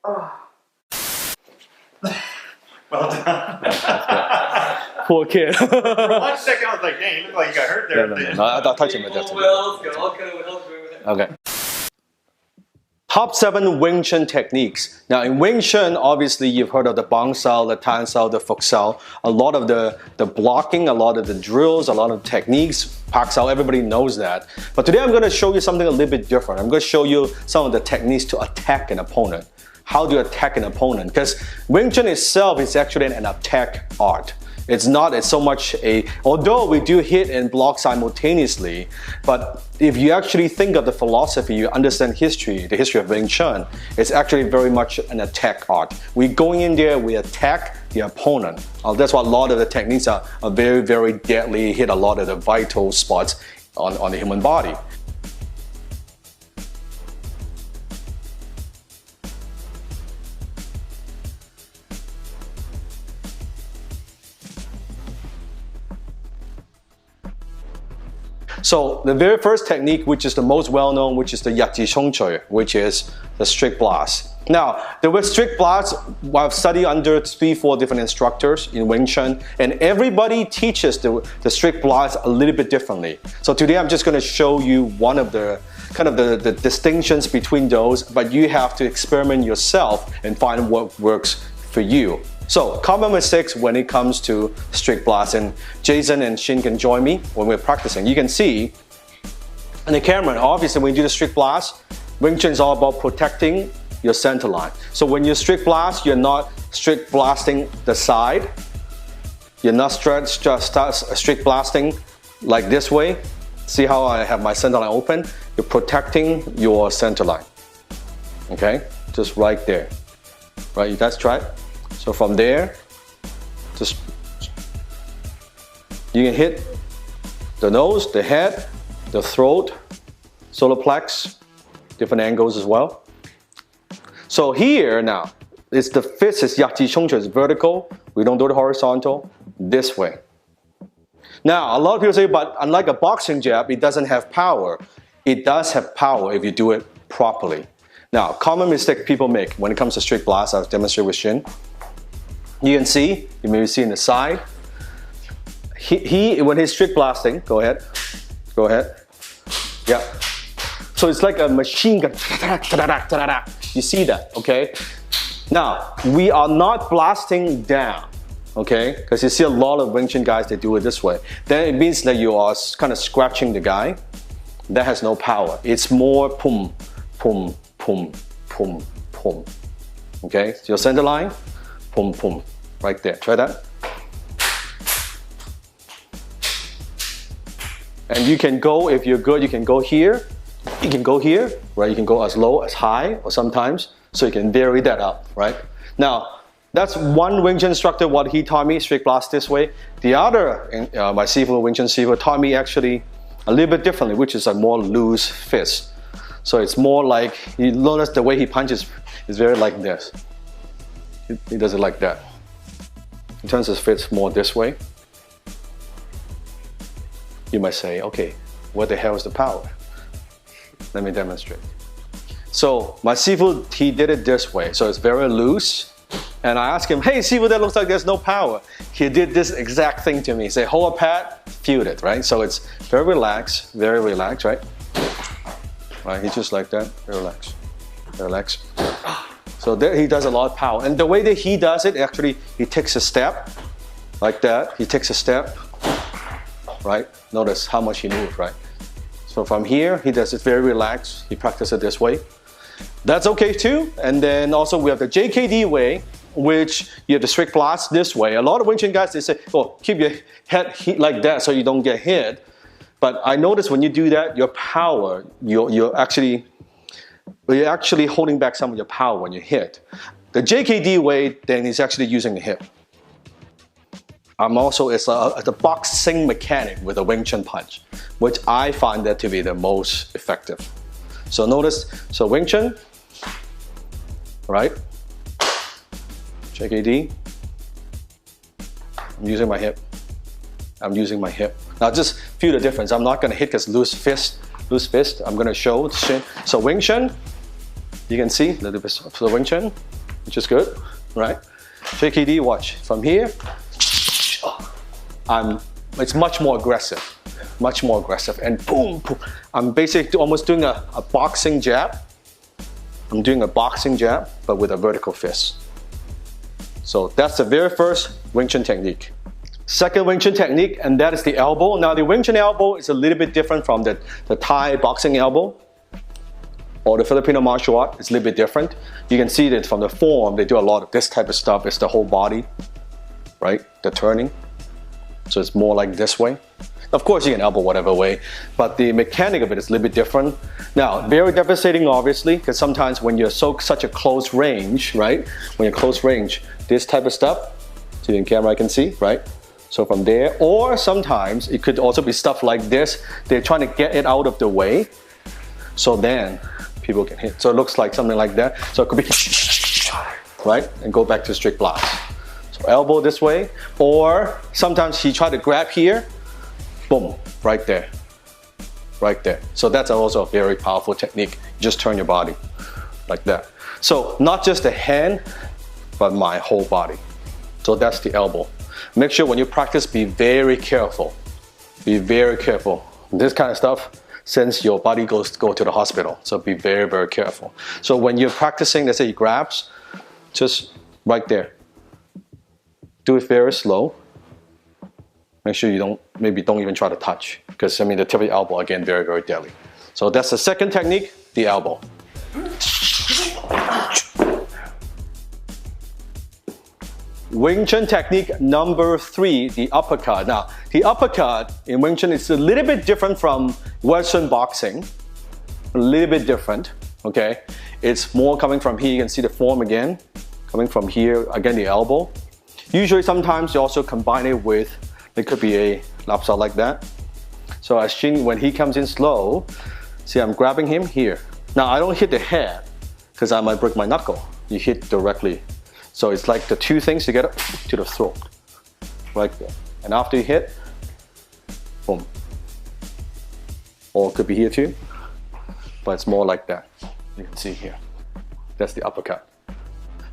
Well done. Poor kid. For 1 second, I was like, dang, you look like you got hurt there. No, I'll touch him with that. Okay. Top 7 Wing Chun techniques. Now in Wing Chun, obviously you've heard of the Bang Sao, the Tan Sao, the Fuk Sao. A lot of the blocking, a lot of the drills, a lot of techniques, Pak Sao, everybody knows that. But today I'm going to show you something a little bit different. I'm going to show you some of the techniques to attack an opponent. How do you attack an opponent? Because Wing Chun itself is actually an attack art. It's not so much although we do hit and block simultaneously, but if you actually think of the philosophy, you understand the history of Wing Chun, it's actually very much an attack art. We're going in there, we attack the opponent. That's why a lot of the techniques are very, very deadly, hit a lot of the vital spots on the human body. So the very first technique, which is the most well-known, which is the Yati Shong Choi, which is the strict blast. Now, the word strict blast, I've studied under 3-4 different instructors in Wing Chun, and everybody teaches the strict blast a little bit differently. So today I'm just going to show you one of the the distinctions between those, but you have to experiment yourself and find what works for you. So, common mistakes when it comes to strict blast, and Jason and Shin can join me when we're practicing. You can see in the camera, obviously when you do the strict blast, Wing Chun is all about protecting your center line. So when you strict blast, you're not strict blasting the side. You're not strict blasting like this way. See how I have my center line open? You're protecting your center line. Okay, just right there. Right, you guys try it? So from there, just you can hit the nose, the head, the throat, solar plex, different angles as well. So here now, it's the fist is Yati Shong Choi, it's vertical. We don't do the horizontal, this way. Now, a lot of people say, but unlike a boxing jab, it doesn't have power. It does have power if you do it properly. Now, common mistake people make when it comes to strict blast, I'll demonstrate with Shin. You can see, you maybe see in the side. When he's strict blasting, go ahead. Yeah. So it's like a machine gun. You see that, okay? Now, we are not blasting down, okay? Because you see a lot of Wing Chun guys, they do it this way. Then it means that you are kind of scratching the guy. That has no power. It's more pum, pum, pum, pum, pum. Okay, so your center line, pum, pum, right there. Try that. And you can go, if you're good, you can go here. You can go here, right? You can go as low, as high, or sometimes. So you can vary that up, right? Now, that's one Wing Chun instructor, what he taught me, strict blast this way. The other, my Sifu, Wing Chun Sifu, taught me actually a little bit differently, which is a more loose fist. So it's more like, you notice the way he punches is very like this. He does it like that. He turns his fist more this way. You might say, okay, what the hell is the power? Let me demonstrate. So my Sifu, he did it this way. So it's very loose. And I asked him, hey Sifu, that looks like there's no power. He did this exact thing to me. He said, hold a pad, feel it, right? So it's very relaxed, right? Right, he's just like that, very relaxed, relax. So there he does a lot of power. And the way that he does it, actually, he takes a step, like that. He takes a step, right? Notice how much he moved, right? So from here, he does it very relaxed. He practices it this way. That's okay too. And then also we have the JKD way, which you have the strict blast this way. A lot of Wing Chun guys, they say, oh, keep your head like that so you don't get hit. But I notice when you do that, your power, you're actually holding back some of your power when you hit. The JKD way, then he's actually using the hip. It's a boxing mechanic with a Wing Chun punch, which I find that to be the most effective. So notice, so Wing Chun, right? JKD, I'm using my hip. Now just feel the difference. I'm not gonna hit because loose fist. I'm gonna show Shin. So Wing Chun, You can see a little bit of the Wing Chun, which is good, right? Shaky D, watch. From here, it's much more aggressive, and boom, boom. I'm basically almost doing a boxing jab. I'm doing a boxing jab, but with a vertical fist. So that's the very first Wing Chun technique. Second Wing Chun technique, and that is the elbow. Now the Wing Chun elbow is a little bit different from the Thai boxing elbow or the Filipino martial art. It's a little bit different. You can see that from the form, they do a lot of this type of stuff. It's the whole body, right? The turning. So it's more like this way. Of course, you can elbow whatever way, but the mechanic of it is a little bit different. Now, very devastating, obviously, because sometimes when you're such a close range, right? When you're close range, this type of stuff, see in camera I can see, right? So from there, or sometimes it could also be stuff like this. They're trying to get it out of the way, so then people can hit. So it looks like something like that. So it could be, right? And go back to strict blocks. So elbow this way, or sometimes he tried to grab here, boom, right there, right there. So that's also a very powerful technique. You just turn your body like that. So not just the hand, but my whole body. So that's the elbow. Make sure when you practice, be very careful. Be very careful. This kind of stuff, since your body go to the hospital. So be very, very careful. So when you're practicing, let's say he grabs, just right there. Do it very slow. Make sure you maybe don't even try to touch, because I mean the tip of the elbow, again, very, very deadly. So that's the second technique, the elbow. Wing Chun technique number 3, the uppercut. Now, the uppercut in Wing Chun is a little bit different from Western boxing. A little bit different, okay? It's more coming from here. You can see the form again. Coming from here, again, the elbow. Usually, sometimes you also combine it with, it could be a lapsa like that. So as Shin, when he comes in slow, see I'm grabbing him here. Now I don't hit the head because I might break my knuckle. You hit directly. So it's like the two things together to the throat, right there. And after you hit, boom. Or it could be here too, but it's more like that. You can see here. That's the uppercut.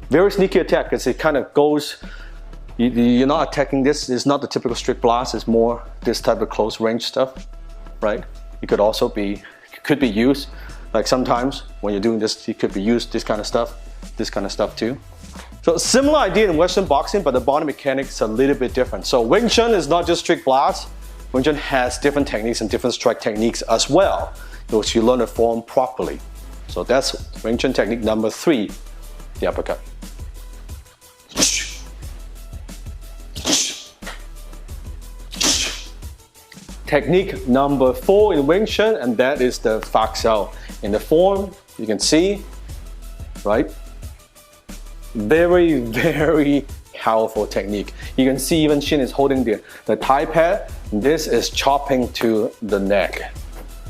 Very sneaky attack because it kind of goes, you're not attacking this. It's not the typical strict blast. It's more this type of close range stuff, right? It could also be, could be used, like sometimes when you're doing this, it could be used, this kind of stuff too. So similar idea in Western boxing, but the body mechanics is a little bit different. So Wing Chun is not just strict blast. Wing Chun has different techniques and different strike techniques as well, which you learn to form properly. So that's Wing Chun technique number 3, the uppercut. Technique number 4 in Wing Chun, and that is the Fak Sao. In the form, you can see, right? Very, very powerful technique. You can see even Shin is holding the Thai pad. This is chopping to the neck,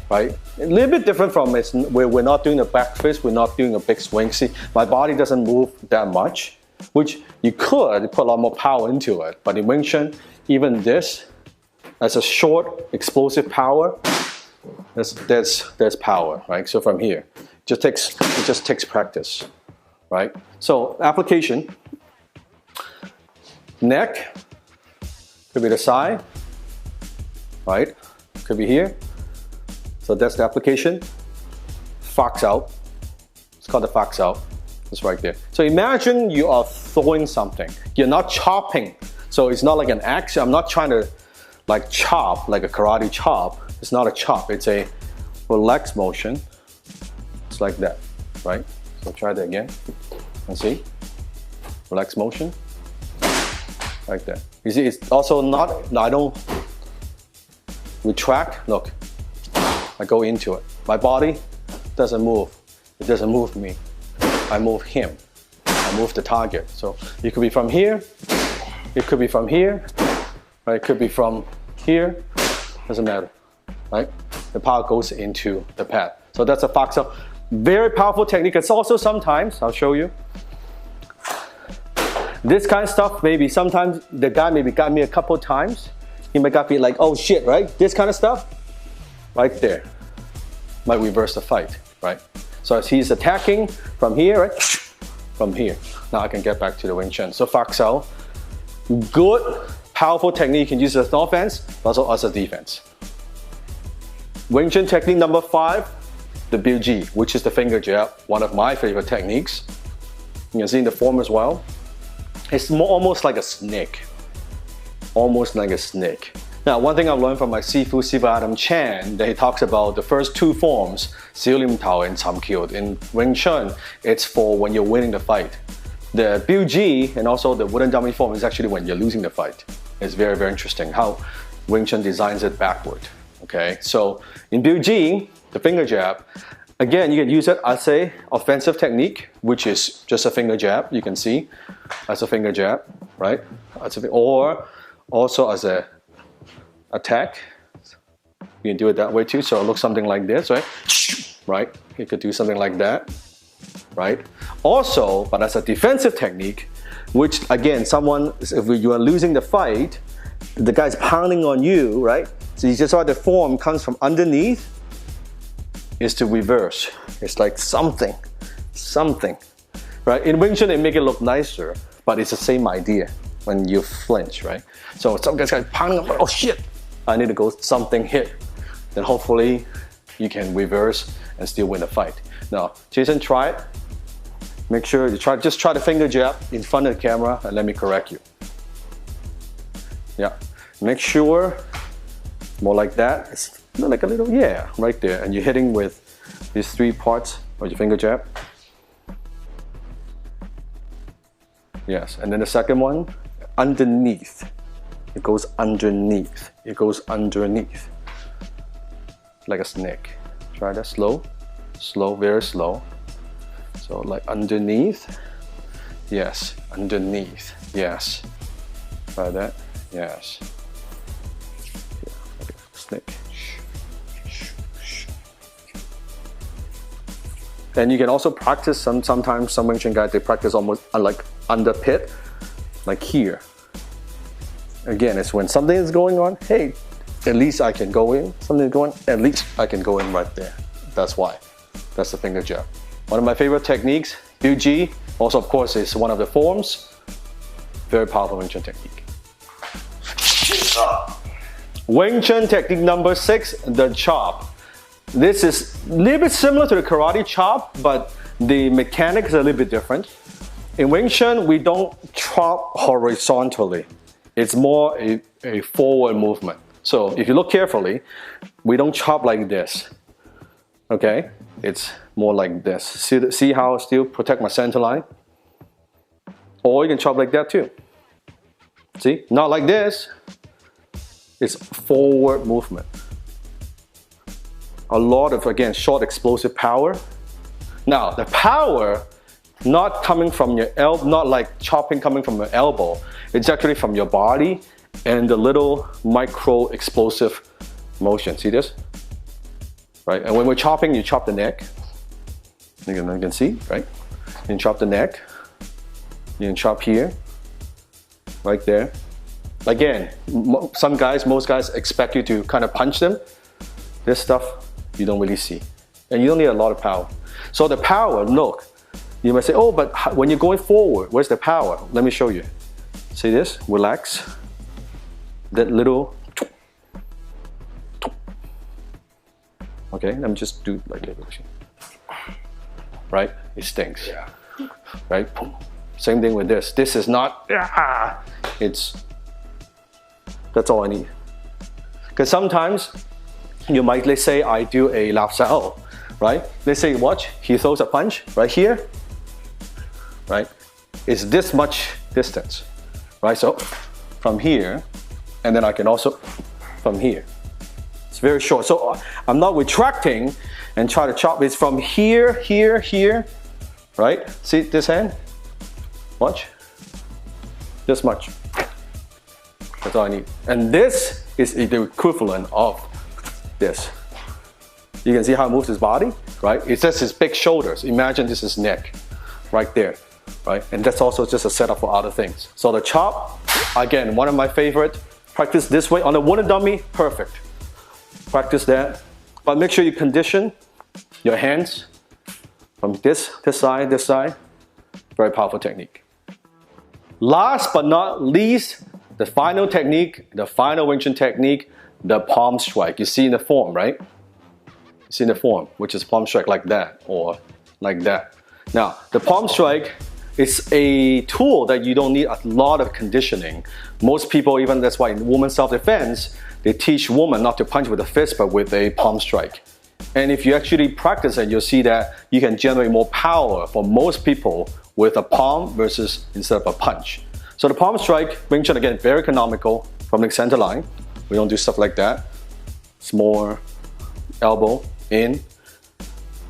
right? A little bit different from it. We're not doing a back fist, we're not doing a big swing. See, my body doesn't move that much, which you could put a lot more power into it. But in Wing Chun, even this, as a short, explosive power, there's power, right? So from here, it just takes practice, right? So application, neck, could be the side, right? Could be here. So that's the application. Fak Sao. It's called the Fak Sao. It's right there. So imagine you are throwing something. You're not chopping. So it's not like an axe. I'm not trying to like chop, like a karate chop. It's not a chop, it's a relaxed motion. It's like that, right? So try that again, and see, relaxed motion, like that. You see, it's also not, I don't retract, look, I go into it. My body doesn't move, it doesn't move me. I move him, I move the target. So it could be from here, it could be from here, right? It could be from here, doesn't matter, right? The power goes into the pad. So that's a Fak Sao. Very powerful technique. It's also sometimes, I'll show you, this kind of stuff, maybe sometimes the guy maybe got me a couple times. He might got me like, oh shit, right? This kind of stuff, right there, might reverse the fight, right? So as he's attacking from here, right? From here. Now I can get back to the Wing Chun. So Fak Sao, good, powerful technique you can use as an offense, but also as a defense. Wing Chun technique number 5, the Biu Ji, which is the finger jab, one of my favorite techniques. You can see in the form as well. It's almost like a snake. Almost like a snake. Now, one thing I've learned from my Sifu Adam Chan, that he talks about the first 2 forms, Siu Lim Tao and Cham Kiu. In Wing Chun, it's for when you're winning the fight. The Biu Ji and also the wooden dummy form is actually when you're losing the fight. It's very, very interesting how Wing Chun designs it backward. Okay, so in Biu Ji, the finger jab, again, you can use it as a offensive technique, which is just a finger jab, you can see, as a finger jab, right? Or also as a attack. You can do it that way too, so it looks something like this, right? Right? You could do something like that, right? Also, but as a defensive technique, which again, if you are losing the fight, the guy's pounding on you, right? So you just saw the form comes from underneath, is to reverse. It's like something, right? In Wing Chun, they make it look nicer, but it's the same idea when you flinch, right? So some guy's pounding up, oh shit, I need to go something hit. Then hopefully you can reverse and still win the fight. Now, Jason, try it. Make sure you just try the finger jab in front of the camera and let me correct you. Yeah, make sure, more like that. It's like a little, yeah, right there. And you're hitting with these 3 parts of your finger jab. Yes, and then the second one, underneath. It goes underneath. It goes underneath. Like a snake. Try that slow, slow, very slow. So like underneath. Yes, underneath. Yes. Try that. Yes. Yeah, like a snake. And you can also practice sometimes some Wing Chun guys, they practice almost like under pit, like here. Again, it's when something is going on, hey, at least I can go in. Something is going, at least I can go in right there. That's why. That's the finger jab. One of my favorite techniques, Biu Ji, also of course is one of the forms. Very powerful Wing Chun technique. Wing Chun technique number 6, the chop. This is a little bit similar to the karate chop, but the mechanics is a little bit different. In Wing Chun, we don't chop horizontally. It's more a forward movement. So if you look carefully, we don't chop like this. Okay? It's more like this. See how I still protect my center line? Or you can chop like that too. See? Not like this. It's forward movement. A lot of, again, short explosive power. Now, the power not coming from your elbow, not like chopping coming from your elbow. It's actually from your body and the little micro explosive motion. See this? Right? And when we're chopping, you chop the neck. You can see, right? You can chop the neck. You can chop here, right there. Again, most guys expect you to kind of punch them. This stuff, you don't really see. And you don't need a lot of power. So the power, look, you might say, oh, but when you're going forward, where's the power? Let me show you. See this? Relax. That little. Okay, let me just do like this. Right? It stinks. Yeah. Right? Same thing with this. This is not, that's all I need. Because sometimes you might, let's say I do a lao sao, right? Let's say, watch, he throws a punch right here, right? It's this much distance, right? So from here, and then I can also from here. It's very short. So I'm not retracting and try to chop. It's from here, here, here, right? See this hand? Watch. This much. That's all I need. And this is the equivalent of this. You can see how it moves his body, right? It's just his big shoulders. Imagine this is neck, right there, right? And that's also just a setup for other things. So the chop, again, one of my favorite. Practice this way on a wooden dummy, perfect. Practice that, but make sure you condition your hands From this side, very powerful technique. Last but not least, the final technique, the final Wing Chun technique, the palm strike. You see in the form, right? You see in the form, which is palm strike like that or like that. Now, the palm strike is a tool that you don't need a lot of conditioning. Most people, even that's why in women's self-defense, they teach women not to punch with a fist, but with a palm strike. And if you actually practice it, you'll see that you can generate more power for most people with a palm versus instead of a punch. So the palm strike, Wing Chun, again, very economical from the center line. We don't do stuff like that. It's more elbow, in,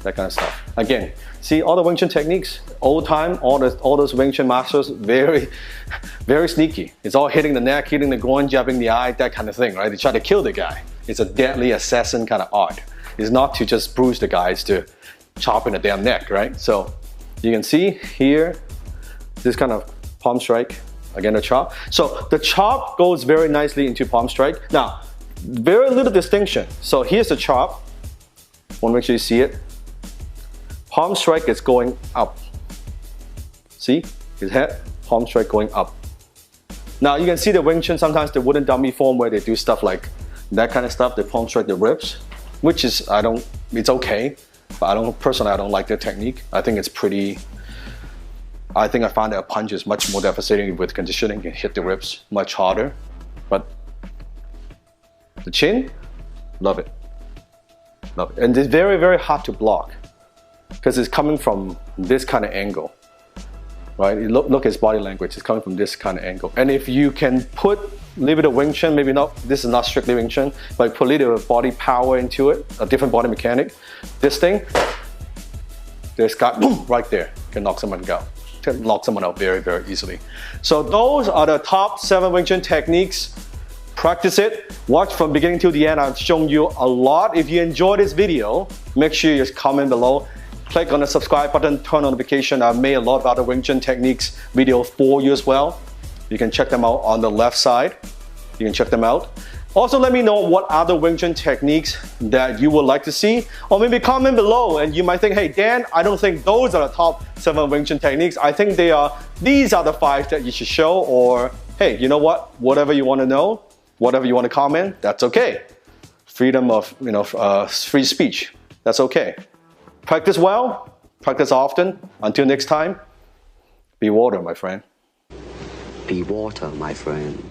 that kind of stuff. Again, see all the Wing Chun techniques, old time, all those Wing Chun masters, very, very sneaky. It's all hitting the neck, hitting the groin, jabbing the eye, that kind of thing, right? They try to kill the guy. It's a deadly assassin kind of art. It's not to just bruise the guy, it's to chop in the damn neck, right? So you can see here, this kind of palm strike, again the chop. So the chop goes very nicely into palm strike. Now, very little distinction. So here's the chop. Want to make sure you see it. Palm strike is going up. See his head, palm strike going up. Now you can see the Wing Chun, sometimes the wooden dummy form where they do stuff like that kind of stuff, they palm strike the ribs, which is, it's okay, but personally I don't like their technique. I think it's pretty, I find that a punch is much more devastating with conditioning, can hit the ribs much harder. But the chin, love it. Love it. And it's very, very hard to block because it's coming from this kind of angle, right? Look at his body language, it's coming from this kind of angle. And if you can put a little bit of Wing Chun, maybe not, this is not strictly Wing Chun, but put a little bit of body power into it, a different body mechanic, this thing, this guy, boom, right there, can knock someone out. Can knock someone out very, very easily. So those are the top 7 Wing Chun techniques. Practice it, watch from beginning to the end. I've shown you a lot. If you enjoyed this video, make sure you just comment below. Click on the subscribe button, turn on notification. I've made a lot of other Wing Chun techniques videos for you as well. You can check them out on the left side. You can check them out. Also, let me know what other Wing Chun techniques that you would like to see. Or maybe comment below and you might think, hey Dan, I don't think those are the top 7 Wing Chun techniques. I think these are the 5 that you should show. Or hey, you know what? Whatever you want to know, whatever you want to comment, that's okay. Freedom of, free speech, that's okay. Practice well, practice often. Until next time, be water, my friend. Be water, my friend.